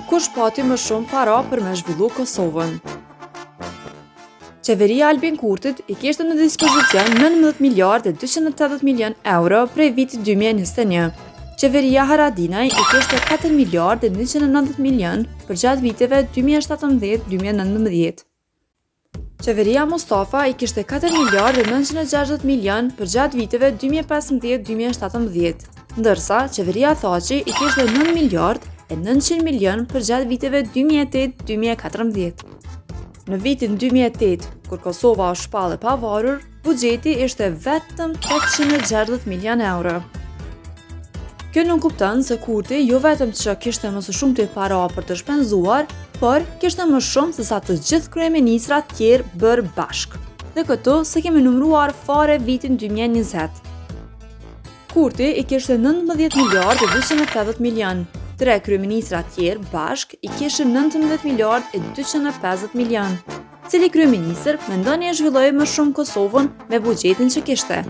Kush pati më shumë para për me zhvillu Kosovën? Qeveria Albin Kurtit i kishte në dispozicion 19 miliardë e 280 milion euro prej vitit 2021. Qeveria Haradinaj i kishte 4 miliardë e 190 milion për gjatë viteve 2017-2019. Qeveria Mustafa i kishte 4 miliardë e 960 milion për gjatë viteve 2015-2017, ndërsa qeveria Thaçi i kishte 9 miliardë e 900 milion për gjatë viteve 2008-2014. Në vitin 2008, kur Kosova u shpall e pavarur, buxheti ishte vetëm 860 milion euro. Kjo nuk kupton se Kurti jo vetëm që kishte më së shumti para për të shpenzuar, por kishte më shumë se sa të gjithë kryeministrat tjerë bërë bashk. Dhe këtu se kemi numëruar fare vitin 2020. Kurti i kishte 19 miliardë e 280 milion. 3 kryeministrat tjerë bashk i kishin 19 miliardë e 250 milion. Cili kryeministër mendoni e zhvilloi më shumë Kosovën me buxhetin që kishte?